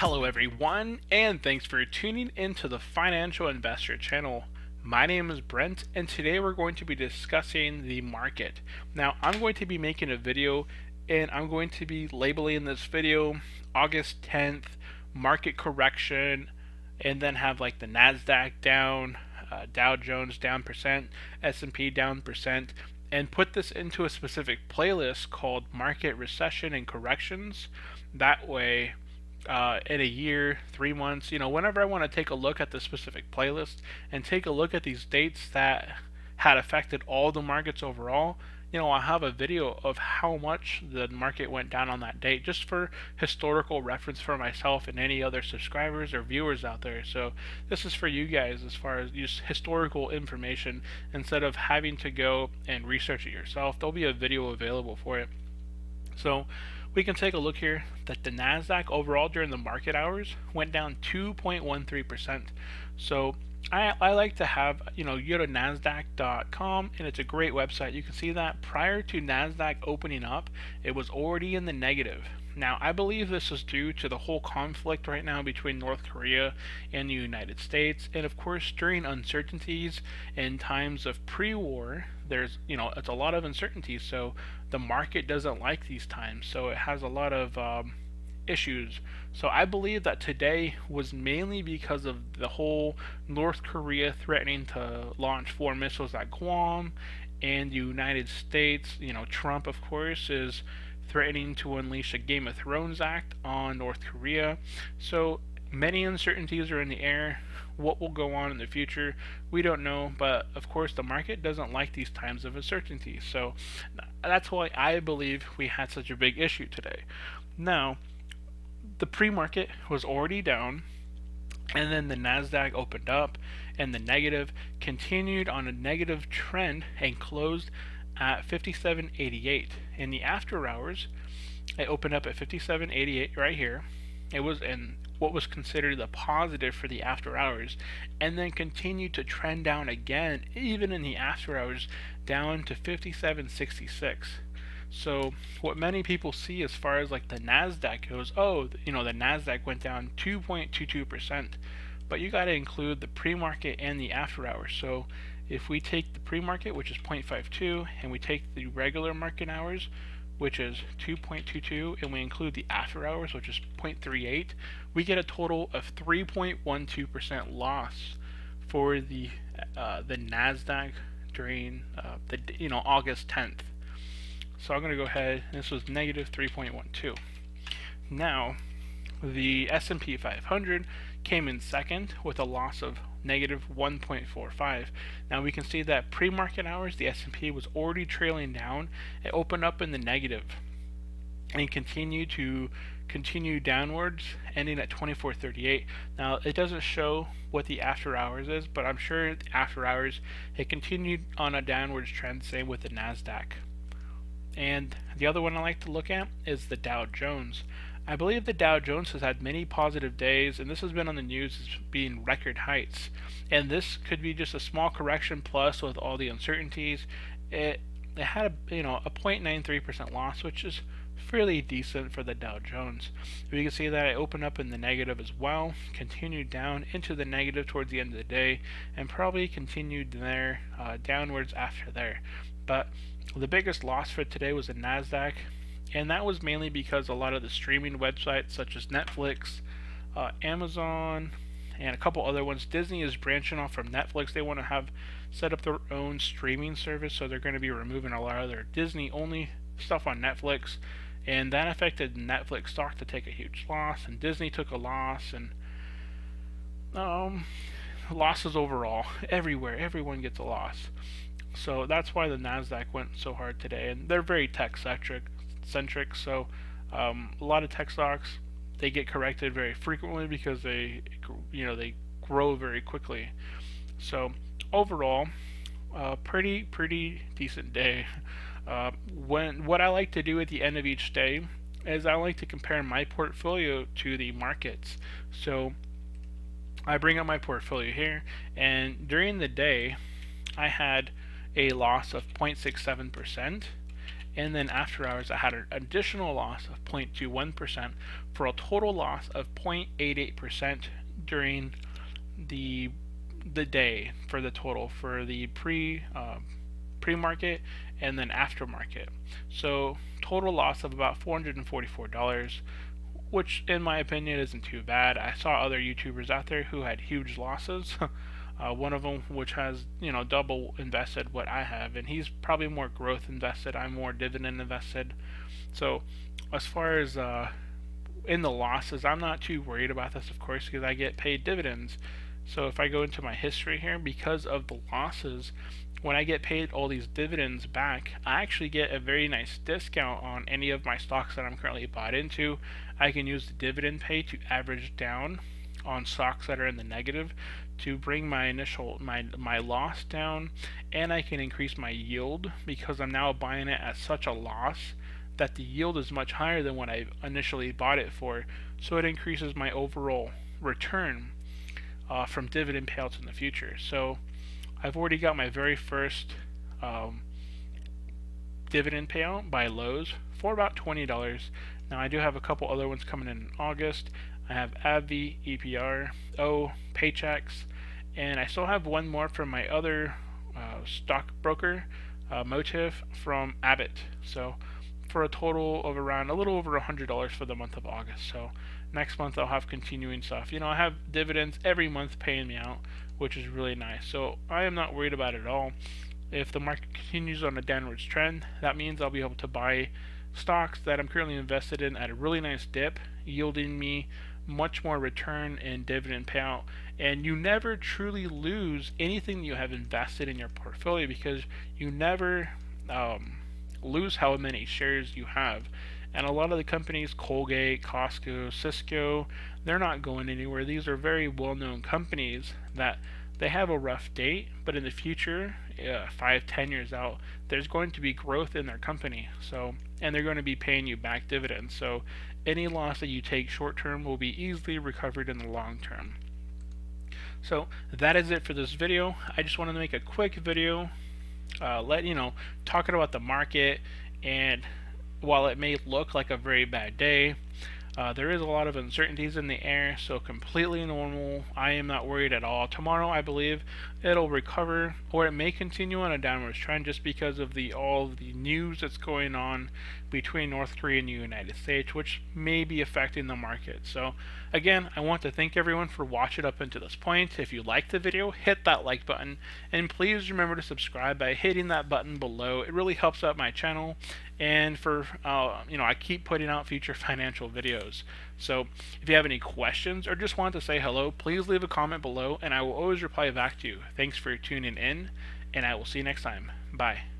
Hello everyone, and thanks for tuning into the Financial Investor channel. My name is Brent, and today we're going to be discussing the market. Now, I'm going to be making a video, and I'm going to be labeling this video August 10th, market correction, and then have like the Nasdaq down, Dow Jones down percent, S&P down percent, and put this into a specific playlist called Market Recession and Corrections. That way, in a year, 3 months, whenever I want to take a look at the specific playlist and take a look at these dates that had affected all the markets overall, I'll have a video of how much the market went down on that date, just for historical reference for myself and any other subscribers or viewers out there. So this is for you guys as far as just historical information. Instead of having to go and research it yourself, there'll be a video available for it. So we can take a look here that the Nasdaq overall during the market hours went down 2.13%. So I like to have, you go to Nasdaq.com, and it's a great website. You can see that prior to Nasdaq opening up, it was already in the negative. Now, I believe this is due to the whole conflict right now between North Korea and the United States. And of course, during uncertainties and times of pre-war, there's, it's a lot of uncertainty. So the market doesn't like these times. So it has a lot of issues. So I believe that today was mainly because of the whole North Korea threatening to launch 4 missiles at Guam, and the United States, Trump of course is threatening to unleash a Game of Thrones act on North Korea. So many uncertainties are in the air. What will go on in the future, we don't know, but of course the market doesn't like these times of uncertainty. So that's why I believe we had such a big issue today. Now, the pre-market was already down, and then the Nasdaq opened up, and the negative continued on a negative trend and closed at 57.88. In the after hours, it opened up at 57.88 right here. It was in what was considered the positive for the after hours, and then continued to trend down again, even in the after hours, down to 57.66. So what many people see as far as like the Nasdaq goes, the Nasdaq went down 2.22%, but you got to include the pre-market and the after hours. So if we take the pre-market, which is 0.52, and we take the regular market hours, which is 2.22, and we include the after hours, which is 0.38, we get a total of 3.12% loss for the Nasdaq during August 10th. So I'm going to go ahead, and this was negative 3.12. Now, the S&P 500 came in second with a loss of negative 1.45. Now we can see that pre-market hours, the S&P was already trailing down. It opened up in the negative and continue downwards, ending at 24.38. Now it doesn't show what the after hours is, but I'm sure after hours it continued on a downwards trend, same with the Nasdaq. And the other one I like to look at is the Dow Jones. I believe the Dow Jones has had many positive days, and this has been on the news as being record heights. And this could be just a small correction, plus with all the uncertainties, it had a 0.93% loss, which is fairly decent for the Dow Jones. We can see that it opened up in the negative as well, continued down into the negative towards the end of the day, and probably continued there downwards after there. But the biggest loss for today was the Nasdaq, and that was mainly because a lot of the streaming websites such as Netflix, Amazon, and a couple other ones, Disney is branching off from Netflix. They want to have set up their own streaming service, so they're going to be removing a lot of their Disney only stuff on Netflix, and that affected Netflix stock to take a huge loss, and Disney took a loss, and losses overall everywhere. Everyone gets a loss. So that's why the Nasdaq went so hard today, and they're very tech centric. So a lot of tech stocks, they get corrected very frequently because they grow very quickly. So overall, pretty decent day. What I like to do at the end of each day is I like to compare my portfolio to the markets. So I bring up my portfolio here, and during the day I had a loss of 0.67%, and then after hours I had an additional loss of 0.21% for a total loss of 0.88% during the day for the total for the pre-market and then aftermarket. So total loss of about $444, which in my opinion isn't too bad. I saw other YouTubers out there who had huge losses. One of them which has double invested what I have, and he's probably more growth invested. I'm more dividend invested. So as far as in the losses, I'm not too worried about this, of course, because I get paid dividends. So if I go into my history here, because of the losses, when I get paid all these dividends back, I actually get a very nice discount on any of my stocks that I'm currently bought into. I can use the dividend pay to average down on stocks that are in the negative to bring my my loss down, and I can increase my yield because I'm now buying it at such a loss that the yield is much higher than what I initially bought it for. So it increases my overall return from dividend payouts in the future. So I've already got my very first dividend payout by Lowe's for about $20. Now I do have a couple other ones coming in August. I have AbbVie, EPR, Paychex, and I still have one more from my other stockbroker, Motive, from Abbott. So for a total of around a little over $100 for the month of August. So next month I'll have continuing stuff. I have dividends every month paying me out, which is really nice. So I am not worried about it at all. If the market continues on a downwards trend, that means I'll be able to buy stocks that I'm currently invested in at a really nice dip, yielding me much more return and dividend payout. And you never truly lose anything you have invested in your portfolio because you never lose how many shares you have. And a lot of the companies, Colgate, Costco, Cisco, they're not going anywhere. These are very well-known companies that they have a rough date, but in the future, 5-10 years out, there's going to be growth in their company. So, and they're going to be paying you back dividends. So any loss that you take short term will be easily recovered in the long term. So that is it for this video. I just wanted to make a quick video, talking about the market. And while it may look like a very bad day, there is a lot of uncertainties in the air, so completely normal. I am not worried at all. Tomorrow, I believe it'll recover, or it may continue on a downward trend just because of all of the news that's going on between North Korea and the United States, which may be affecting the market. So again, I want to thank everyone for watching up until this point. If you liked the video, hit that like button, and please remember to subscribe by hitting that button below. It really helps out my channel, and for I keep putting out future financial videos. So if you have any questions or just want to say hello, please leave a comment below and I will always reply back to you. Thanks for tuning in, and I will see you next time. Bye.